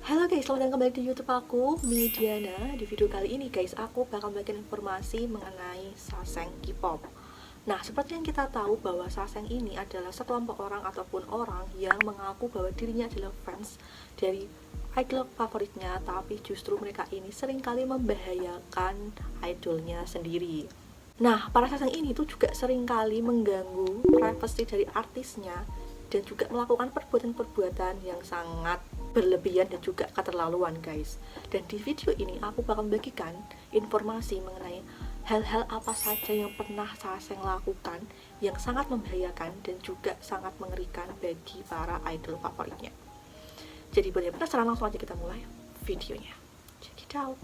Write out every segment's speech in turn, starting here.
Halo guys, selamat datang kembali di YouTube aku, Midiana. Di video kali ini guys, aku bakal bagikan informasi mengenai Saseng K-pop. Nah, seperti yang kita tahu bahwa Saseng ini adalah sekelompok orang ataupun orang yang mengaku bahwa dirinya adalah fans dari idol favoritnya, tapi justru mereka ini seringkali membahayakan idolnya sendiri. Nah, para Saseng ini tuh juga seringkali mengganggu privasi dari artisnya dan juga melakukan perbuatan-perbuatan yang sangat berlebihan dan juga keterlaluan guys. Dan di video ini aku bakal membagikan informasi mengenai hal-hal apa saja yang pernah Saseng lakukan yang sangat membahayakan dan juga sangat mengerikan bagi para idol favoritnya. Jadi buat yang penasaran, langsung aja kita mulai videonya. Check it out.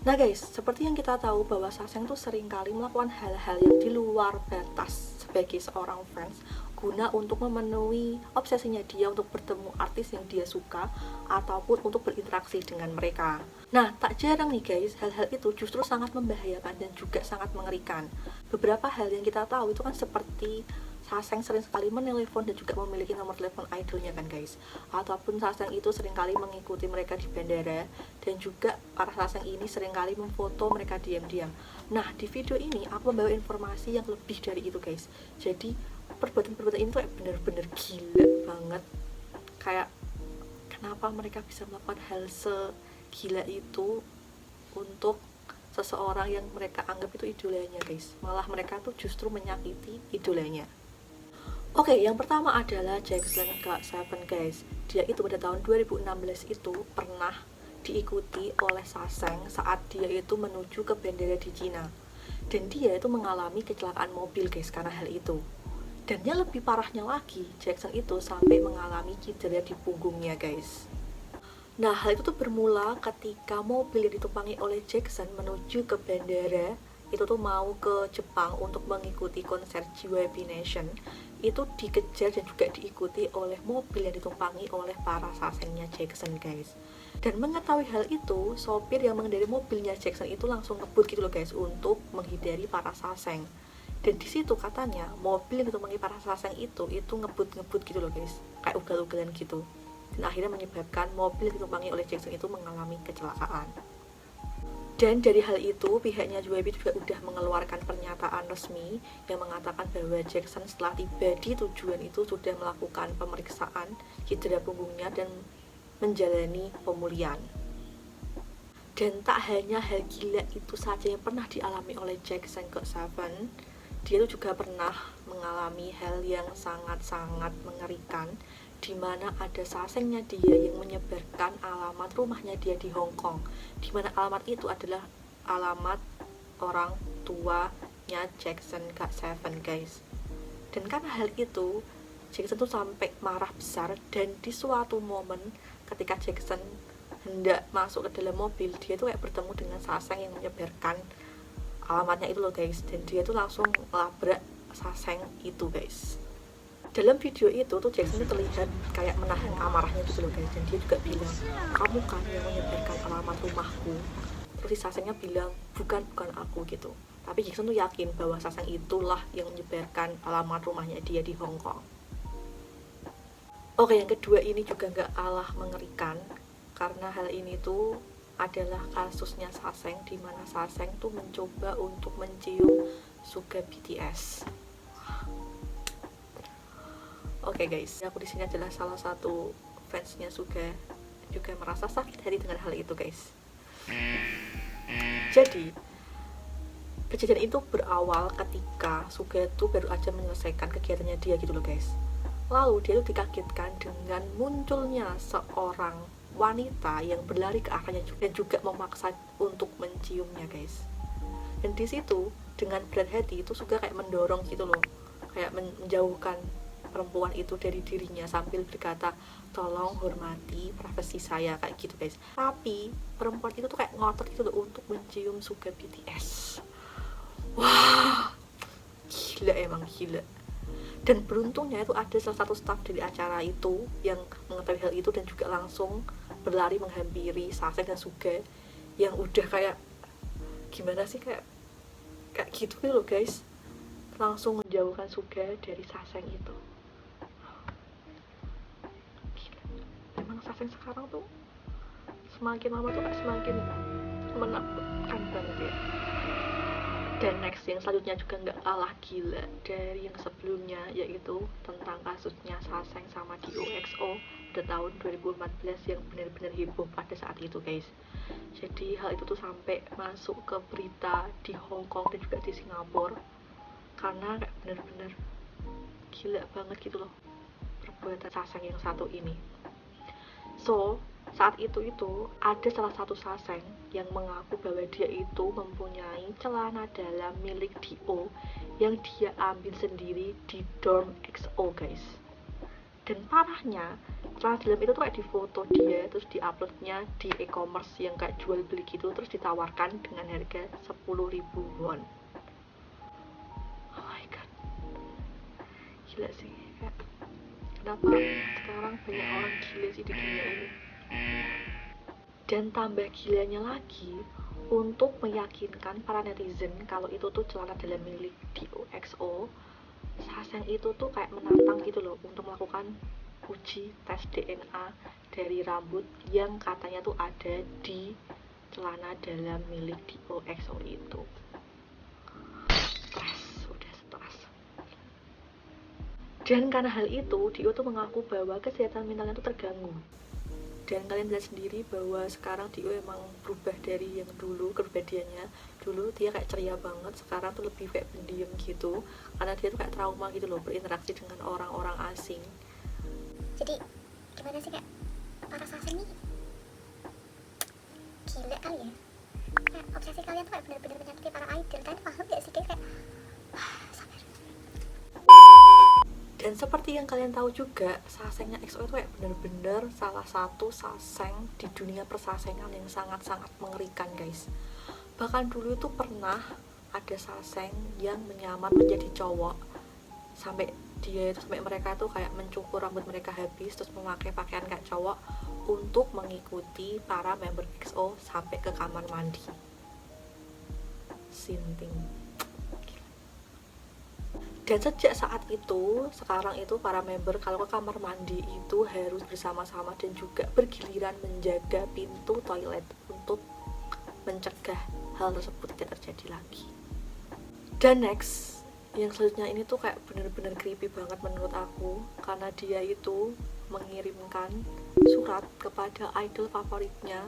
Nah guys, seperti yang kita tahu bahwa Saseng tuh seringkali melakukan hal-hal yang di luar batas sebagai seorang fans guna untuk memenuhi obsesinya dia untuk bertemu artis yang dia suka ataupun untuk berinteraksi dengan mereka. Nah, tak jarang nih guys, hal-hal itu justru sangat membahayakan dan juga sangat mengerikan. Beberapa hal yang kita tahu itu kan seperti Saseng sering sekali menelepon dan juga memiliki nomor telepon idolnya kan guys, ataupun Saseng itu seringkali mengikuti mereka di bandara, dan juga para Saseng ini seringkali memfoto mereka diam-diam. Nah, di video ini aku membawa informasi yang lebih dari itu guys. Jadi perbuatan-perbuatan ini tuh bener-bener gila banget. Kayak kenapa mereka bisa melakukan hal segila itu untuk seseorang yang mereka anggap itu idolanya guys. Malah mereka tuh justru menyakiti idolanya. Oke, yang pertama adalah Jackson GOT7 guys. Dia itu pada tahun 2016 itu pernah diikuti oleh Saseng saat dia itu menuju ke bandara di Cina. Dan dia itu mengalami kecelakaan mobil guys karena hal itu. Dan yang lebih parahnya lagi, Jackson itu sampai mengalami cedera di punggungnya guys. Nah, hal itu tuh bermula ketika mobil yang ditumpangi oleh Jackson menuju ke bandara itu tuh mau ke Jepang untuk mengikuti konser JYP Nation. Itu dikejar dan juga diikuti oleh mobil yang ditumpangi oleh para Sasengnya Jackson guys. Dan mengetahui hal itu, sopir yang mengendari mobilnya Jackson itu langsung ngebut gitu loh guys untuk menghindari para Saseng. Dan di situ katanya mobil yang ditumpangi para Saseng itu ngebut-ngebut gitu loh guys, kayak ugal-ugalan gitu. Dan akhirnya menyebabkan mobil yang ditumpangi oleh Jackson itu mengalami kecelakaan. Dan dari hal itu, pihaknya JYP juga udah mengeluarkan pernyataan resmi yang mengatakan bahwa Jackson setelah tiba di tujuan itu sudah melakukan pemeriksaan cedera punggungnya dan menjalani pemulihan. Dan tak hanya hal gila itu saja yang pernah dialami oleh Jackson GOT7, dia itu juga pernah mengalami hal yang sangat-sangat mengerikan, di mana ada Sasengnya dia yang menyebarkan alamat rumahnya dia di Hong Kong, di mana alamat itu adalah alamat orang tuanya Jackson GOT7 guys. Dan karena hal itu, Jackson tuh sampai marah besar, dan di suatu momen ketika Jackson hendak masuk ke dalam mobil, dia tuh kayak bertemu dengan Saseng yang menyebarkan alamatnya itu loh guys, dan dia tuh langsung melabrak Saseng itu guys. Dalam video itu tuh Jackson tuh terlihat kayak menahan amarahnya gitu loh guys, dan dia juga bilang, kamu kan yang menyebarkan alamat rumahku. Terus si Sasengnya bilang, bukan aku gitu. Tapi Jackson tuh yakin bahwa Saseng itulah yang menyebarkan alamat rumahnya dia di Hong Kong. Oke, yang kedua ini juga gak kalah mengerikan, karena hal ini tuh adalah kasusnya Saseng, di mana Saseng tuh mencoba untuk mencium Suga BTS. Oke guys, aku di sini adalah salah satu fansnya Suga, juga merasa sakit hati dengan hal itu guys. Jadi kejadian itu berawal ketika Suga tuh baru aja menyelesaikan kegiatannya dia gitu loh guys. Lalu dia tuh dikagetkan dengan munculnya seorang wanita yang berlari ke arahnya dan juga memaksa untuk menciumnya guys. Dan di situ dengan berat hati itu Suga kayak mendorong gitu loh, kayak menjauhkan perempuan itu dari dirinya sambil berkata, tolong hormati privasi saya, kayak gitu guys. Tapi perempuan itu tuh kayak ngotot gitu loh untuk mencium Suga BTS. Wah, gila, emang gila. Dan beruntungnya itu ada salah satu staff dari acara itu yang mengetahui hal itu dan juga langsung berlari menghampiri Saseng dan Suga yang udah kayak gimana sih, kayak gitu loh guys. langsung menjauhkan Suga dari Saseng itu. Gila. Emang Saseng sekarang tuh semakin lama tuh semakin menakutkan banget ya. Dan next yang selanjutnya juga nggak kalah gila dari yang sebelumnya, yaitu tentang kasusnya Saseng sama DOXO pada tahun 2014 yang benar-benar heboh pada saat itu guys. Jadi hal itu tuh sampai masuk ke berita di Hong Kong dan juga di Singapura karena kayak benar-benar gila banget gitu loh perbuatan Saseng yang satu ini. So saat itu ada salah satu Saseng yang mengaku bahwa dia itu mempunyai celana dalam milik Dio yang dia ambil sendiri di dorm XO guys. Dan parahnya celana dalam itu tuh kayak difoto dia terus diuploadnya di e-commerce yang kayak jual beli gitu, terus ditawarkan dengan harga 10.000 won. Oh my god, gila sih. Kenapa sekarang banyak orang gila sih di dunia ini. Dan tambah gilanya lagi, untuk meyakinkan para netizen kalau itu tuh celana dalam milik DOXO, Saseng itu tuh kayak menantang gitu loh untuk melakukan uji tes DNA dari rambut yang katanya tuh ada di celana dalam milik DOXO itu. Udah stres. Dan karena hal itu, Dio tuh mengaku bahwa kesehatan mentalnya tuh terganggu. Dan kalian lihat sendiri bahwa sekarang Dio emang berubah dari yang dulu kepribadiannya. Dulu dia kayak ceria banget, sekarang tuh lebih kayak pendiam gitu. Karena dia tuh kayak trauma gitu loh, berinteraksi dengan orang-orang asing. Jadi gimana sih kak, para Saseng nih gila kali ya. Kayak obsesi kalian tuh kayak bener-bener menyakiti para idol. Kalian paham gak sih kayak Dan seperti yang kalian tahu juga, Sasengnya EXO itu kayak bener-bener salah satu Saseng di dunia persasengan yang sangat-sangat mengerikan guys. Bahkan dulu itu pernah ada Saseng yang menyamar menjadi cowok, sampai mereka tuh kayak mencukur rambut mereka habis terus memakai pakaian kayak cowok untuk mengikuti para member EXO sampai ke kamar mandi. Sinting. Dan sejak saat itu, sekarang itu para member kalau ke kamar mandi itu harus bersama-sama dan juga bergiliran menjaga pintu toilet untuk mencegah hal tersebut tidak terjadi lagi. Dan next, yang selanjutnya ini tuh kayak bener-bener creepy banget menurut aku, karena dia itu mengirimkan surat kepada idol favoritnya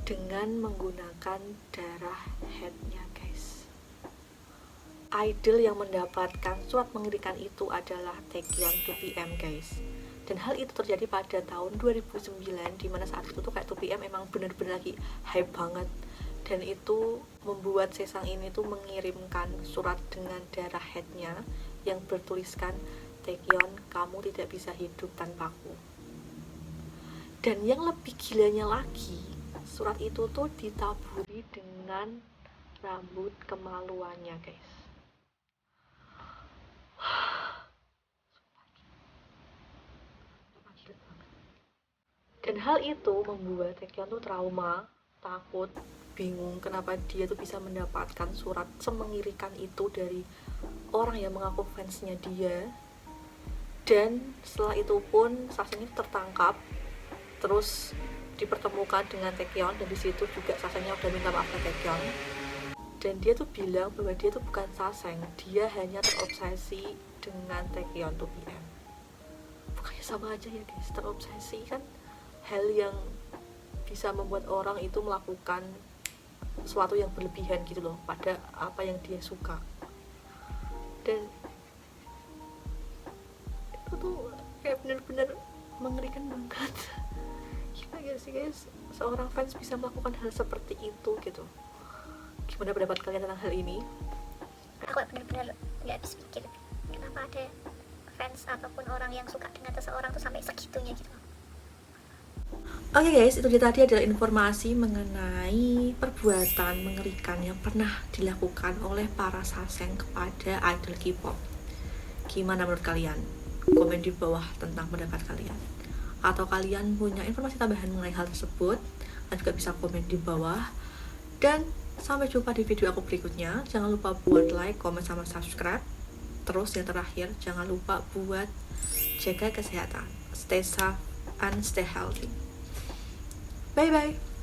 dengan menggunakan darah headnya guys. Idol yang mendapatkan surat mengerikan itu adalah Taecyeon 2PM guys. Dan hal itu terjadi pada tahun 2009, dimana saat itu tuh kayak 2PM emang bener-bener lagi hype banget. Dan itu membuat Sesang ini tuh mengirimkan surat dengan darah headnya yang bertuliskan, Taecyeon, kamu tidak bisa hidup tanpaku. Dan yang lebih gilanya lagi, surat itu tuh ditaburi dengan rambut kemaluannya guys. Dan hal itu membuat Taecyeon tuh trauma, takut, bingung kenapa dia tuh bisa mendapatkan surat semengerikan itu dari orang yang mengaku fansnya dia. Dan setelah itu pun Sasengnya tertangkap, terus dipertemukan dengan Taecyeon, dan disitu juga Sasengnya udah minta maaf ke Taecyeon. Dan dia tuh bilang bahwa dia tuh bukan Saseng, dia hanya terobsesi dengan Taecyeon 2PM. Bukannya sama aja ya guys, terobsesi kan hal yang bisa membuat orang itu melakukan sesuatu yang berlebihan gitu loh pada apa yang dia suka. Dan itu tuh kayak bener-bener mengerikan banget. Gimana gak sih guys, seorang fans bisa melakukan hal seperti itu gitu. Gimana pendapat kalian tentang hal ini? aku bener-bener gak habis pikir kenapa ada fans ataupun orang yang suka dengan seseorang tuh sampai segitunya gitu. Oke guys, itu dia tadi adalah informasi mengenai perbuatan mengerikan yang pernah dilakukan oleh para Saseng kepada idol K-pop. Gimana menurut kalian? Komen di bawah tentang pendapat kalian. Atau kalian punya informasi tambahan mengenai hal tersebut, kalian juga bisa komen di bawah. Dan sampai jumpa di video aku berikutnya. Jangan lupa buat like, komen, sama subscribe. terus yang terakhir, jangan lupa buat jaga kesehatan. Stay safe and stay healthy. Bye bye.